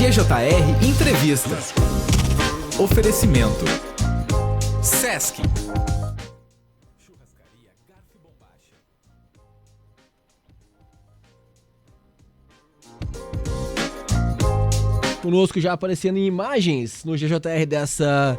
GJR Entrevista. Oferecimento Sesc. Churrascaria Garfo Bombacha. Conosco já aparecendo em imagens no GJR dessa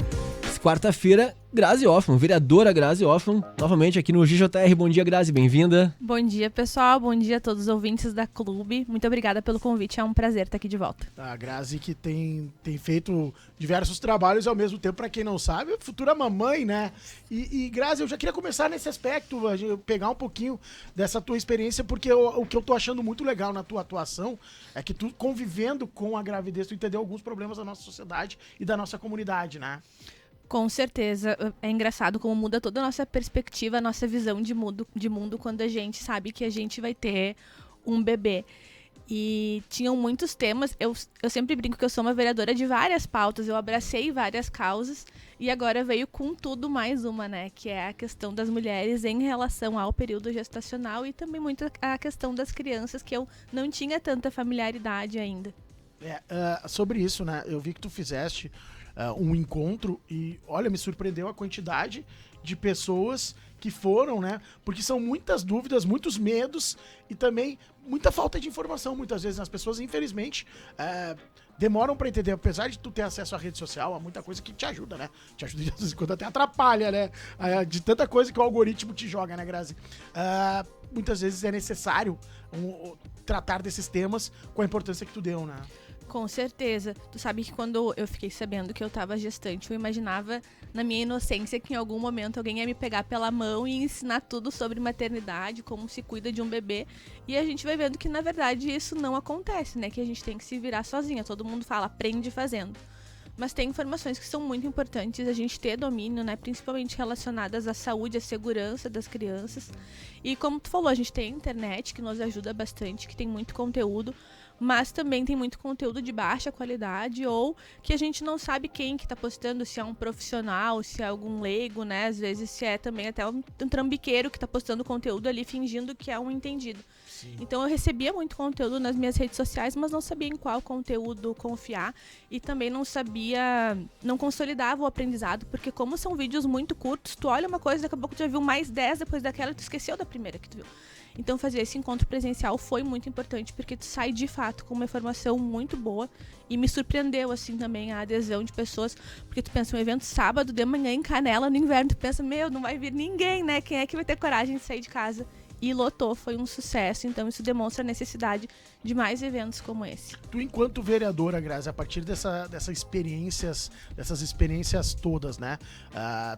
quarta-feira, Grazi Hoffmann, vereadora Grazi Hoffmann, novamente aqui no GJR. Bom dia, Grazi, bem-vinda. Bom dia, pessoal. Bom dia a todos os ouvintes da Clube. Muito obrigada pelo convite, é um prazer estar aqui de volta. A Grazi que tem feito diversos trabalhos ao mesmo tempo, para quem não sabe, futura mamãe, né? E Grazi, eu já queria começar nesse aspecto, pegar um pouquinho dessa tua experiência, porque o que eu tô achando muito legal na tua atuação é que tu, convivendo com a gravidez, tu entendeu alguns problemas da nossa sociedade e da nossa comunidade, né? Com certeza, é engraçado como muda toda a nossa perspectiva, a nossa visão de mundo quando a gente sabe que a gente vai ter um bebê. E tinham muitos temas, eu sempre brinco que eu sou uma vereadora de várias pautas, eu abracei várias causas e agora veio com tudo mais uma, né? Que é a questão das mulheres em relação ao período gestacional e também muito a questão das crianças, que eu não tinha tanta familiaridade ainda. Sobre isso, né? Eu vi que tu fizeste um encontro e, olha, me surpreendeu a quantidade de pessoas que foram, né? Porque são muitas dúvidas, muitos medos e também muita falta de informação. Muitas vezes as pessoas, infelizmente, demoram pra entender. Apesar de tu ter acesso à rede social, há muita coisa que te ajuda, né? Te ajuda de vez em quando até atrapalha, né? De tanta coisa que o algoritmo te joga, né, Grazi? Muitas vezes é necessário tratar desses temas com a importância que tu deu, né? Com certeza. Tu sabe que quando eu fiquei sabendo que eu tava gestante, eu imaginava na minha inocência que em algum momento alguém ia me pegar pela mão e ensinar tudo sobre maternidade, como se cuida de um bebê. E a gente vai vendo que, na verdade, isso não acontece, né? Que a gente tem que se virar sozinha. Todo mundo fala, aprende fazendo. Mas tem informações que são muito importantes a gente ter domínio, né? Principalmente relacionadas à saúde, à segurança das crianças. E como tu falou, a gente tem a internet que nos ajuda bastante, que tem muito conteúdo, mas também tem muito conteúdo de baixa qualidade ou que a gente não sabe quem que tá postando, se é um profissional, se é algum leigo, né? Às vezes se é também até um trambiqueiro que tá postando conteúdo ali fingindo que é um entendido. Sim. Então eu recebia muito conteúdo nas minhas redes sociais, mas não sabia em qual conteúdo confiar e também não consolidava o aprendizado, porque como são vídeos muito curtos, tu olha uma coisa, daqui a pouco tu já viu mais 10 depois daquela e tu esqueceu da primeira que tu viu. Então fazer esse encontro presencial foi muito importante, porque tu sai de fato com uma informação muito boa e me surpreendeu assim também a adesão de pessoas, porque tu pensa um evento sábado de manhã em Canela no inverno, tu pensa, não vai vir ninguém, né? Quem é que vai ter coragem de sair de casa? E lotou, foi um sucesso, então isso demonstra a necessidade de mais eventos como esse. Tu, enquanto vereadora, Grazi, a partir dessas experiências todas, né,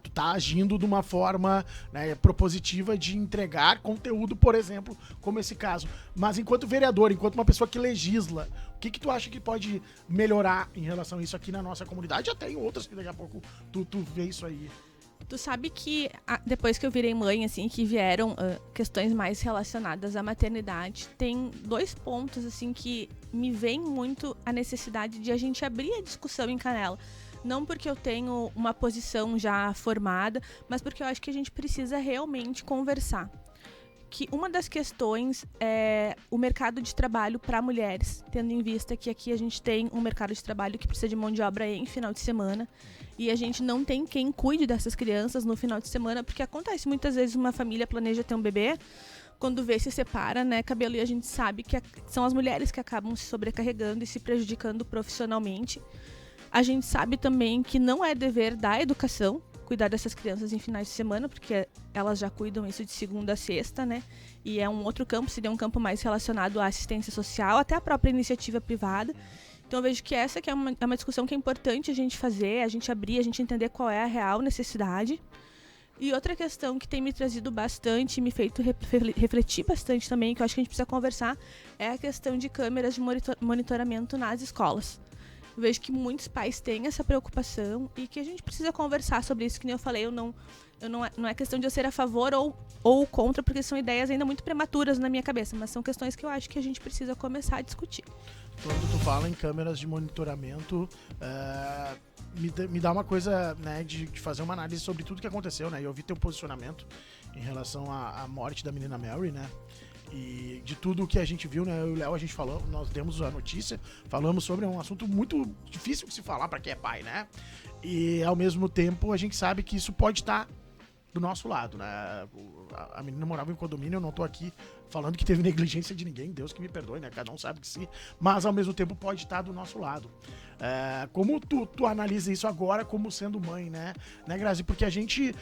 tu tá agindo de uma forma, né, propositiva de entregar conteúdo, por exemplo, como esse caso. Mas enquanto vereadora, enquanto uma pessoa que legisla, o que tu acha que pode melhorar em relação a isso aqui na nossa comunidade, até em outras que daqui a pouco tu vê isso aí? Tu sabe que depois que eu virei mãe, assim, que vieram questões mais relacionadas à maternidade, tem 2 pontos, assim, que me vem muito a necessidade de a gente abrir a discussão em Canela. Não porque eu tenho uma posição já formada, mas porque eu acho que a gente precisa realmente conversar. Que uma das questões é o mercado de trabalho para mulheres, tendo em vista que aqui a gente tem um mercado de trabalho que precisa de mão de obra em final de semana e a gente não tem quem cuide dessas crianças no final de semana, porque acontece muitas vezes uma família planeja ter um bebê, quando vê se separa, né, cabelo, e a gente sabe que são as mulheres que acabam se sobrecarregando e se prejudicando profissionalmente. A gente sabe também que não é dever da educação cuidar dessas crianças em finais de semana, porque elas já cuidam isso de segunda a sexta, né? E é um outro campo, seria um campo mais relacionado à assistência social, até a própria iniciativa privada. Então eu vejo que essa que é uma discussão que é importante a gente fazer, a gente abrir, a gente entender qual é a real necessidade. E outra questão que tem me trazido bastante, me feito refletir bastante também, que eu acho que a gente precisa conversar, é a questão de câmeras de monitoramento nas escolas. Eu vejo que muitos pais têm essa preocupação e que a gente precisa conversar sobre isso, que nem eu falei, não é questão de eu ser a favor ou contra, porque são ideias ainda muito prematuras na minha cabeça, mas são questões que eu acho que a gente precisa começar a discutir. Quando tu fala em câmeras de monitoramento, me dá uma coisa, né, de fazer uma análise sobre tudo que aconteceu, né? Eu vi teu posicionamento em relação à morte da menina Mary, né? E de tudo que a gente viu, né? Eu e o Léo, a gente falou, nós demos a notícia, falamos sobre um assunto muito difícil de se falar pra quem é pai, né? E ao mesmo tempo a gente sabe que isso pode estar do nosso lado, né? A menina morava em condomínio, eu não tô aqui falando que teve negligência de ninguém, Deus que me perdoe, né? Cada um sabe que sim, mas ao mesmo tempo pode estar do nosso lado. Como tu analisa isso agora como sendo mãe, né, Grazi? Porque a gente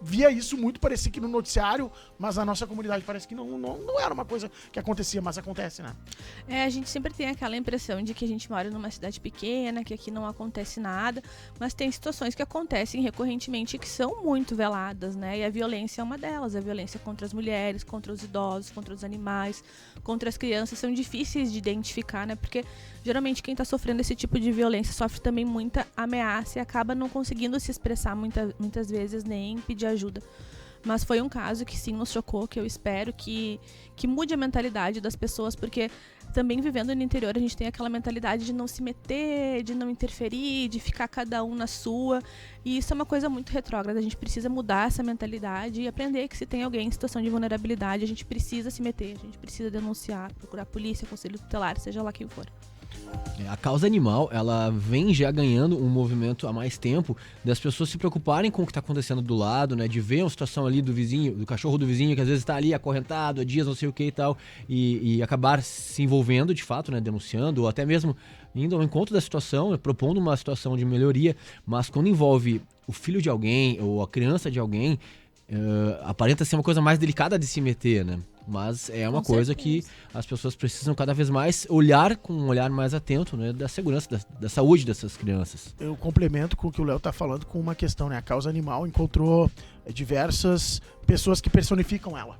via isso muito, parecia que no noticiário, mas a nossa comunidade parece que não era uma coisa que acontecia, mas acontece, né? A gente sempre tem aquela impressão de que a gente mora numa cidade pequena, que aqui não acontece nada, mas tem situações que acontecem recorrentemente que são muito veladas, né? E a violência é uma delas, a violência contra as mulheres, contra os idosos, contra os animais, contra as crianças, são difíceis de identificar, né? Porque geralmente quem está sofrendo esse tipo de violência sofre também muita ameaça e acaba não conseguindo se expressar muitas vezes, nem pedir ajuda. Mas foi um caso que sim nos chocou, que eu espero que mude a mentalidade das pessoas, porque também vivendo no interior a gente tem aquela mentalidade de não se meter, de não interferir, de ficar cada um na sua, e isso é uma coisa muito retrógrada. A gente precisa mudar essa mentalidade e aprender que se tem alguém em situação de vulnerabilidade, a gente precisa se meter, a gente precisa denunciar, procurar polícia, conselho tutelar, seja lá quem for. A causa animal, ela vem já ganhando um movimento há mais tempo das pessoas se preocuparem com o que está acontecendo do lado, né? De ver uma situação ali do vizinho, do cachorro do vizinho, que às vezes está ali acorrentado há dias, não sei o que e tal, e acabar se envolvendo de fato, né? Denunciando, ou até mesmo indo ao encontro da situação, né? Propondo uma situação de melhoria, mas quando envolve o filho de alguém ou a criança de alguém, aparenta ser uma coisa mais delicada de se meter, né? Mas é uma coisa que as pessoas precisam cada vez mais olhar com um olhar mais atento, né, da segurança, da saúde dessas crianças. Eu complemento com o que o Léo tá falando com uma questão, né? A causa animal encontrou diversas pessoas que personificam ela.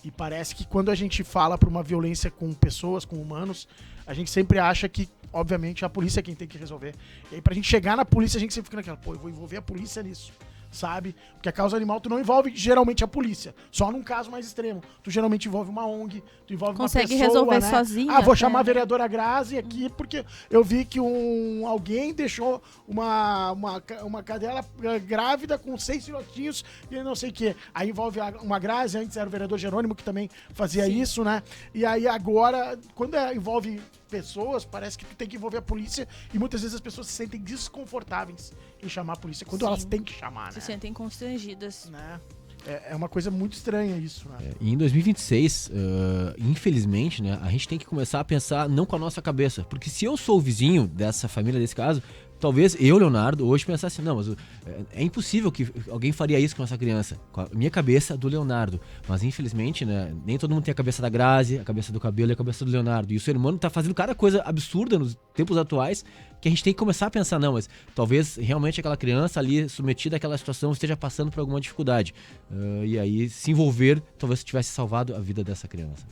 E parece que quando a gente fala para uma violência com pessoas, com humanos, a gente sempre acha que, obviamente, a polícia é quem tem que resolver. E aí pra gente chegar na polícia, a gente sempre fica naquela, eu vou envolver a polícia nisso. Sabe? Porque a causa animal tu não envolve geralmente a polícia, só num caso mais extremo. Tu geralmente envolve uma ONG, tu envolve consegue uma pessoa, resolver né? sozinho. Vou chamar a vereadora Grazi aqui porque eu vi que alguém deixou uma cadela grávida com 6 filhotinhos e não sei o que. Aí envolve uma Grazi, antes era o vereador Jerônimo que também fazia isso, né? E aí agora, quando envolve pessoas, parece que tu tem que envolver a polícia e muitas vezes as pessoas se sentem desconfortáveis em chamar a polícia, quando elas têm que chamar, né? Se sentem constrangidas. Né? É uma coisa muito estranha isso, né? E em 2026, infelizmente, né, a gente tem que começar a pensar não com a nossa cabeça, porque se eu sou o vizinho dessa família, desse caso, talvez eu, Leonardo, hoje pensasse, não, mas é impossível que alguém faria isso com essa criança. Com a minha cabeça do Leonardo. Mas infelizmente, né, nem todo mundo tem a cabeça da Grazi, a cabeça do Cabelo e a cabeça do Leonardo. E o ser humano tá fazendo cada coisa absurda nos tempos atuais que a gente tem que começar a pensar, não, mas talvez realmente aquela criança ali submetida àquela situação esteja passando por alguma dificuldade. E aí se envolver, talvez tivesse salvado a vida dessa criança.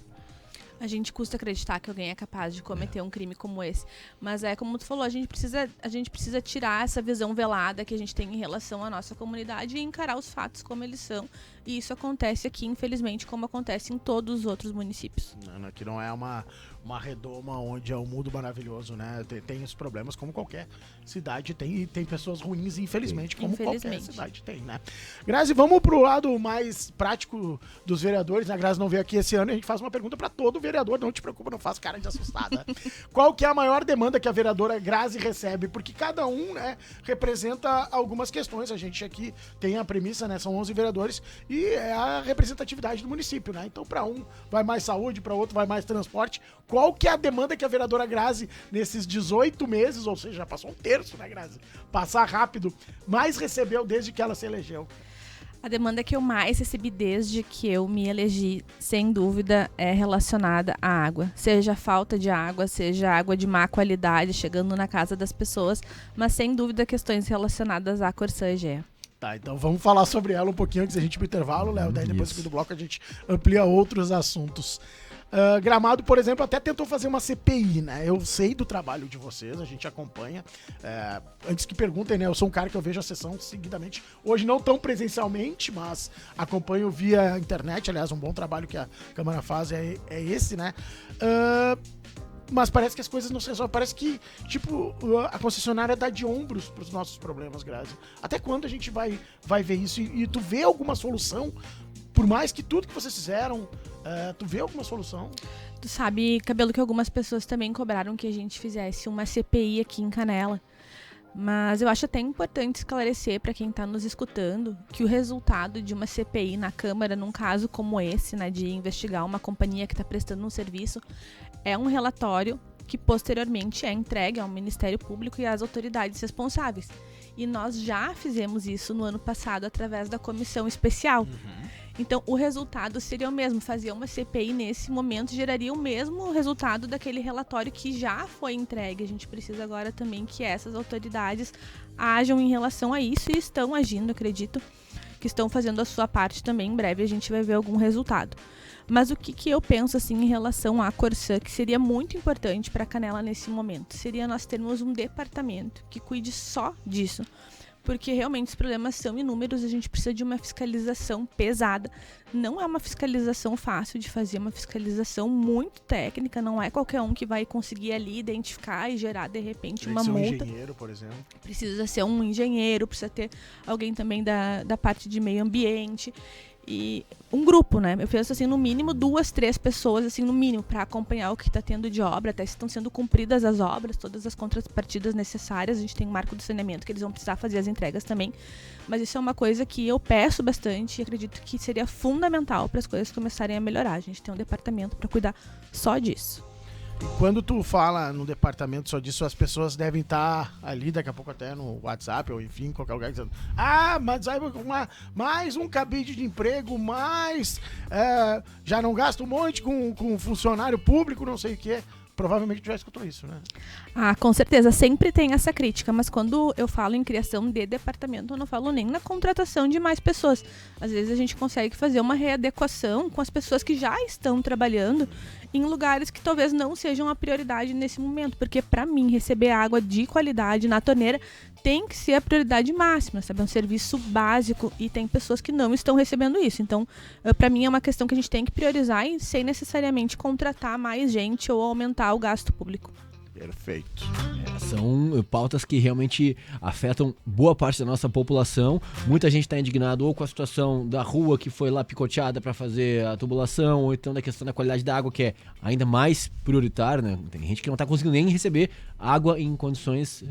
A gente custa acreditar que alguém é capaz de cometer um crime como esse. Mas como tu falou, a gente precisa tirar essa visão velada que a gente tem em relação à nossa comunidade e encarar os fatos como eles são. E isso acontece aqui, infelizmente, como acontece em todos os outros municípios. Aqui não é uma redoma onde é um mundo maravilhoso, né? Tem os problemas como qualquer cidade tem, e tem pessoas ruins, infelizmente, como qualquer cidade tem, né? Grazi, vamos pro lado mais prático dos vereadores, né? A Grazi não veio aqui esse ano e a gente faz uma pergunta para todo vereador, não te preocupa, não faz cara de assustada. Qual que é a maior demanda que a vereadora Grazi recebe? Porque cada um, né, representa algumas questões. A gente aqui tem a premissa, né? São 11 vereadores e é a representatividade do município, né? Então, para um vai mais saúde, para outro vai mais transporte. Qual que é a demanda que a vereadora Grazi, nesses 18 meses, ou seja, já passou um terço, né, Grazi? Passar rápido, mais recebeu desde que ela se elegeu? A demanda que eu mais recebi desde que eu me elegi, sem dúvida, é relacionada à água. Seja a falta de água, seja água de má qualidade chegando na casa das pessoas, mas sem dúvida questões relacionadas à Corsã Egea. Tá, então vamos falar sobre ela um pouquinho antes da gente ir pro intervalo, Léo. Daí depois do bloco a gente amplia outros assuntos. Gramado, por exemplo, até tentou fazer uma CPI, né? Eu sei do trabalho de vocês, a gente acompanha. Antes que perguntem, né? Eu sou um cara que eu vejo a sessão seguidamente. Hoje não tão presencialmente, mas acompanho via internet. Aliás, um bom trabalho que a Câmara faz é esse, né? Mas parece que as coisas não se resolvem. Parece que, tipo, a concessionária dá de ombros pros nossos problemas, Grazi. Até quando a gente vai ver isso? E tu vê alguma solução? Por mais que tudo que vocês fizeram Tu vê alguma solução? Tu sabe, Cabelo, que algumas pessoas também cobraram que a gente fizesse uma CPI aqui em Canela. Mas eu acho até importante esclarecer para quem está nos escutando que o resultado de uma CPI na Câmara, num caso como esse, né, de investigar uma companhia que está prestando um serviço, é um relatório que posteriormente é entregue ao Ministério Público e às autoridades responsáveis. E nós já fizemos isso no ano passado através da comissão especial. Então, o resultado seria o mesmo. Fazer uma CPI nesse momento geraria o mesmo resultado daquele relatório que já foi entregue. A gente precisa agora também que essas autoridades ajam em relação a isso e estão agindo, acredito, que estão fazendo a sua parte também. Em breve a gente vai ver algum resultado. Mas o que eu penso assim em relação à Corsã, que seria muito importante para Canela nesse momento, seria nós termos um departamento que cuide só disso. Porque realmente os problemas são inúmeros, a gente precisa de uma fiscalização pesada. Não é uma fiscalização fácil de fazer, é uma fiscalização muito técnica, não é qualquer um que vai conseguir ali identificar e gerar de repente uma multa. Um engenheiro, por exemplo. Precisa ser um engenheiro, precisa ter alguém também da parte de meio ambiente. E um grupo, né? Eu penso assim, no mínimo 2, 3 pessoas, assim, no mínimo, para acompanhar o que está tendo de obra, até se estão sendo cumpridas as obras, todas as contrapartidas necessárias. A gente tem o marco do saneamento, que eles vão precisar fazer as entregas também. Mas isso é uma coisa que eu peço bastante e acredito que seria fundamental para as coisas começarem a melhorar. A gente tem um departamento para cuidar só disso. E quando tu fala no departamento só disso, as pessoas devem estar ali, daqui a pouco até no WhatsApp, ou enfim, qualquer lugar, dizendo: mas aí mais um cabide de emprego, já não gasta um monte com funcionário público, não sei o quê. Provavelmente tu já escutou isso, né? Com certeza, sempre tem essa crítica, mas quando eu falo em criação de departamento, eu não falo nem na contratação de mais pessoas. Às vezes a gente consegue fazer uma readequação com as pessoas que já estão trabalhando em lugares que talvez não sejam a prioridade nesse momento, porque para mim receber água de qualidade na torneira tem que ser a prioridade máxima, sabe? É um serviço básico e tem pessoas que não estão recebendo isso. Então, para mim é uma questão que a gente tem que priorizar e sem necessariamente contratar mais gente ou aumentar o gasto público. Perfeito. São pautas que realmente afetam boa parte da nossa população. Muita gente está indignado ou com a situação da rua que foi lá picoteada para fazer a tubulação, ou então da questão da qualidade da água, que é ainda mais prioritária, né? Tem gente que não está conseguindo nem receber água em condições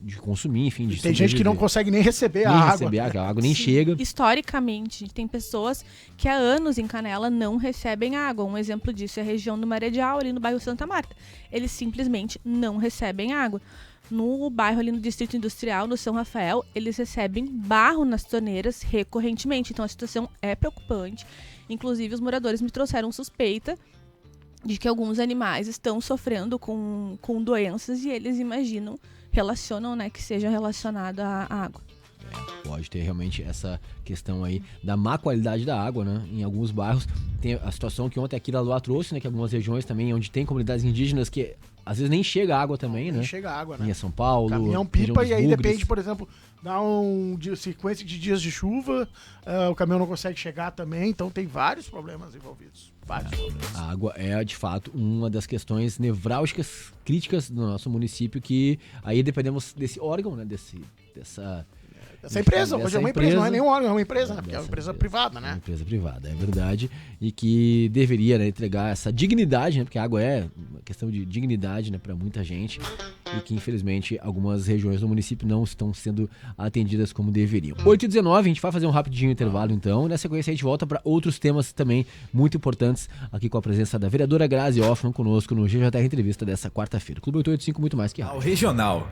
de consumir, enfim. De tem gente que não consegue nem receber a água nem chega. Historicamente, tem pessoas que há anos em Canela não recebem água. Um exemplo disso é a região do Maredial, ali no bairro Santa Marta. Eles simplesmente não recebem água. No bairro ali no Distrito Industrial, no São Rafael, eles recebem barro nas torneiras recorrentemente. Então a situação é preocupante. Inclusive, os moradores me trouxeram suspeita de que alguns animais estão sofrendo com doenças e eles relacionam, né, que seja relacionado à água. Pode ter realmente essa questão aí da má qualidade da água, né? Em alguns bairros tem a situação que ontem a Kira Loa trouxe, né? Que algumas regiões também, onde tem comunidades indígenas que às vezes nem chega água também, né? Nem chega água, né? Em São Paulo, caminhão pipa e aí depende, por exemplo, dá sequência de dias de chuva, o caminhão não consegue chegar também, então tem vários problemas envolvidos. A água é, de fato, uma das questões nevrálgicas, críticas do nosso município, que aí dependemos desse órgão, né? Essa empresa, hoje é uma empresa, não é nem um órgão, é uma empresa, né? Porque é uma empresa privada, né? É uma empresa privada, é verdade. E que deveria, né, entregar essa dignidade, né? Porque a água é uma questão de dignidade, né, para muita gente. E que, infelizmente, algumas regiões do município não estão sendo atendidas como deveriam. 8h19, a gente vai fazer um rapidinho intervalo, então. Na sequência, a gente volta para outros temas também muito importantes, aqui com a presença da vereadora Grazi Hoffmann conosco no GJR Entrevista dessa quarta-feira. Clube 885, muito mais que rádio. Regional.